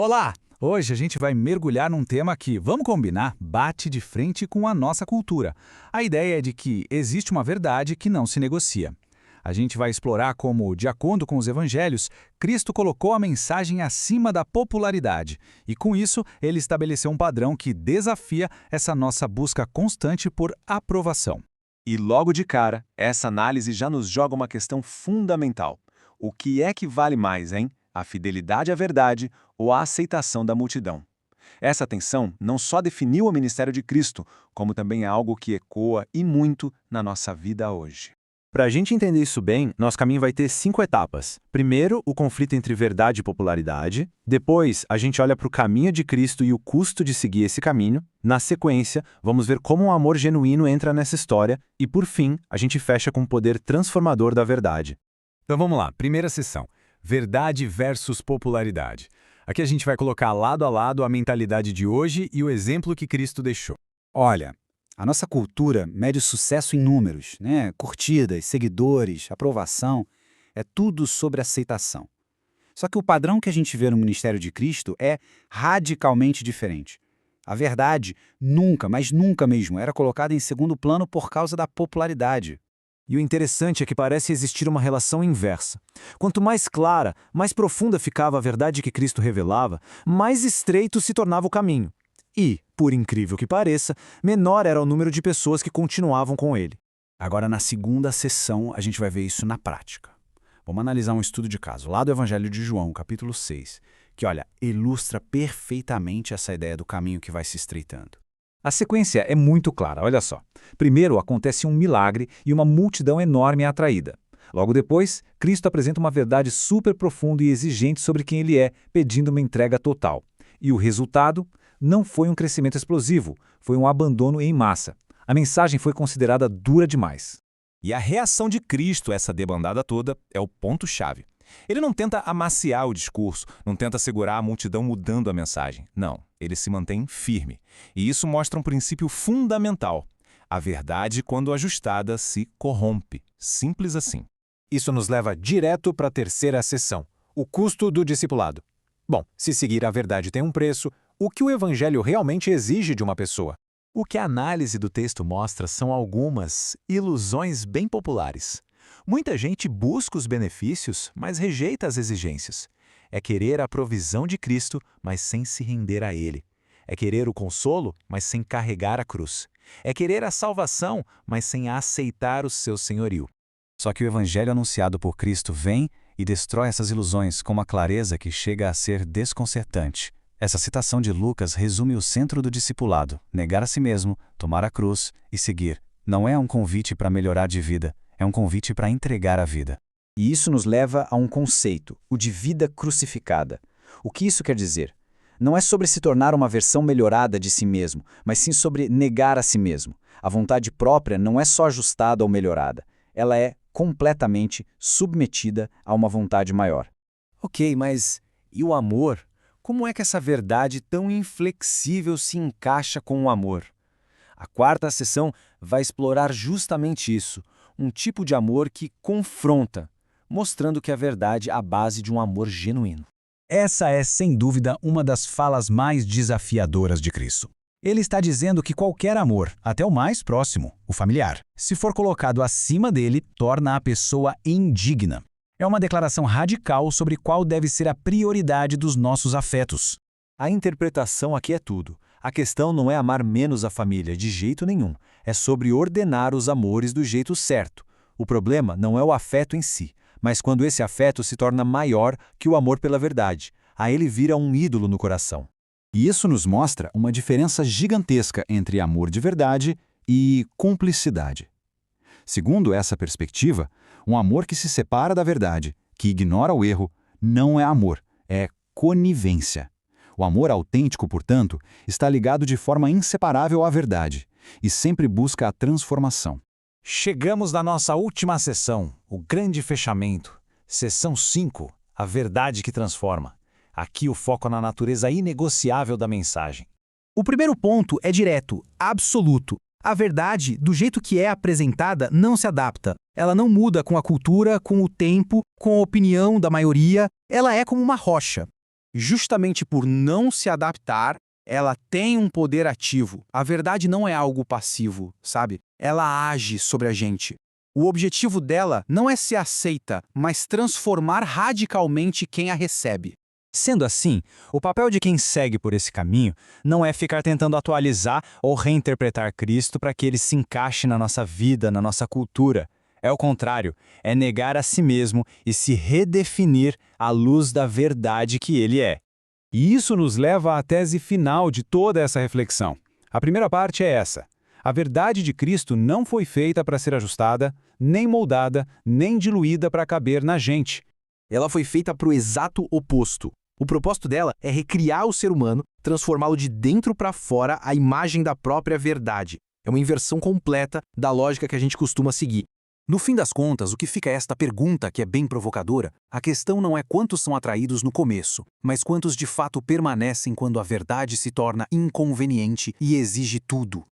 Olá! Hoje a gente vai mergulhar num tema que, vamos combinar, bate de frente com a nossa cultura. A ideia é de que existe uma verdade que não se negocia. A gente vai explorar como, de acordo com os evangelhos, Cristo colocou a mensagem acima da popularidade. E com isso, ele estabeleceu um padrão que desafia essa nossa busca constante por aprovação. E logo de cara, essa análise já nos joga uma questão fundamental. O que é que vale mais, hein? A fidelidade à verdade ou a aceitação da multidão? Essa tensão não só definiu o ministério de Cristo, como também é algo que ecoa e muito na nossa vida hoje. Para a gente entender isso bem, nosso caminho vai ter 5 etapas. Primeiro, o conflito entre verdade e popularidade. Depois, a gente olha para o caminho de Cristo e o custo de seguir esse caminho. Na sequência, vamos ver como um amor genuíno entra nessa história. E, por fim, a gente fecha com o poder transformador da verdade. Então vamos lá, primeira sessão. Verdade versus popularidade. Aqui a gente vai colocar lado a lado a mentalidade de hoje e o exemplo que Cristo deixou. Olha, a nossa cultura mede o sucesso em números, né? Curtidas, seguidores, aprovação, é tudo sobre aceitação. Só que o padrão que a gente vê no ministério de Cristo é radicalmente diferente. A verdade nunca, mas nunca mesmo, era colocada em segundo plano por causa da popularidade. E o interessante é que parece existir uma relação inversa. Quanto mais clara, mais profunda ficava a verdade que Cristo revelava, mais estreito se tornava o caminho. E, por incrível que pareça, menor era o número de pessoas que continuavam com ele. Agora, na segunda sessão, a gente vai ver isso na prática. Vamos analisar um estudo de caso, lá do Evangelho de João, capítulo 6, que, olha, ilustra perfeitamente essa ideia do caminho que vai se estreitando. A sequência é muito clara, olha só. Primeiro, acontece um milagre e uma multidão enorme é atraída. Logo depois, Cristo apresenta uma verdade super profunda e exigente sobre quem ele é, pedindo uma entrega total. E o resultado não foi um crescimento explosivo, foi um abandono em massa. A mensagem foi considerada dura demais. E a reação de Cristo a essa debandada toda é o ponto-chave. Ele não tenta amaciar o discurso, não tenta segurar a multidão mudando a mensagem. Não, ele se mantém firme. E isso mostra um princípio fundamental. A verdade, quando ajustada, se corrompe. Simples assim. Isso nos leva direto para a terceira sessão, o custo do discipulado. Bom, se seguir a verdade tem um preço, o que o Evangelho realmente exige de uma pessoa? O que a análise do texto mostra são algumas ilusões bem populares. Muita gente busca os benefícios, mas rejeita as exigências. É querer a provisão de Cristo, mas sem se render a Ele. É querer o consolo, mas sem carregar a cruz. É querer a salvação, mas sem aceitar o seu senhorio. Só que o evangelho anunciado por Cristo vem e destrói essas ilusões com uma clareza que chega a ser desconcertante. Essa citação de Lucas resume o centro do discipulado: negar a si mesmo, tomar a cruz e seguir. Não é um convite para melhorar de vida, é um convite para entregar a vida. E isso nos leva a um conceito, o de vida crucificada. O que isso quer dizer? Não é sobre se tornar uma versão melhorada de si mesmo, mas sim sobre negar a si mesmo. A vontade própria não é só ajustada ou melhorada, ela é completamente submetida a uma vontade maior. Ok, mas e o amor? Como é que essa verdade tão inflexível se encaixa com o amor? A quarta sessão vai explorar justamente isso, um tipo de amor que confronta, mostrando que a verdade é a base de um amor genuíno. Essa é, sem dúvida, uma das falas mais desafiadoras de Cristo. Ele está dizendo que qualquer amor, até o mais próximo, o familiar, se for colocado acima dele, torna a pessoa indigna. É uma declaração radical sobre qual deve ser a prioridade dos nossos afetos. A interpretação aqui é tudo. A questão não é amar menos a família, de jeito nenhum. É sobre ordenar os amores do jeito certo. O problema não é o afeto em si, mas quando esse afeto se torna maior que o amor pela verdade. Aí ele vira um ídolo no coração. E isso nos mostra uma diferença gigantesca entre amor de verdade e cumplicidade. Segundo essa perspectiva, um amor que se separa da verdade, que ignora o erro, não é amor, é conivência. O amor autêntico, portanto, está ligado de forma inseparável à verdade e sempre busca a transformação. Chegamos na nossa última sessão, o grande fechamento. Sessão 5, a verdade que transforma. Aqui o foco é na natureza inegociável da mensagem. O primeiro ponto é direto, absoluto. A verdade, do jeito que é apresentada, não se adapta. Ela não muda com a cultura, com o tempo, com a opinião da maioria. Ela é como uma rocha. Justamente por não se adaptar, ela tem um poder ativo. A verdade não é algo passivo, sabe? Ela age sobre a gente. O objetivo dela não é ser aceita, mas transformar radicalmente quem a recebe. Sendo assim, o papel de quem segue por esse caminho não é ficar tentando atualizar ou reinterpretar Cristo para que ele se encaixe na nossa vida, na nossa cultura. É o contrário, é negar a si mesmo e se redefinir à luz da verdade que ele é. E isso nos leva à tese final de toda essa reflexão. A primeira parte é essa. A verdade de Cristo não foi feita para ser ajustada, nem moldada, nem diluída para caber na gente. Ela foi feita para o exato oposto. O propósito dela é recriar o ser humano, transformá-lo de dentro para fora à imagem da própria verdade. É uma inversão completa da lógica que a gente costuma seguir. No fim das contas, o que fica é esta pergunta que é bem provocadora. A questão não é quantos são atraídos no começo, mas quantos de fato permanecem quando a verdade se torna inconveniente e exige tudo.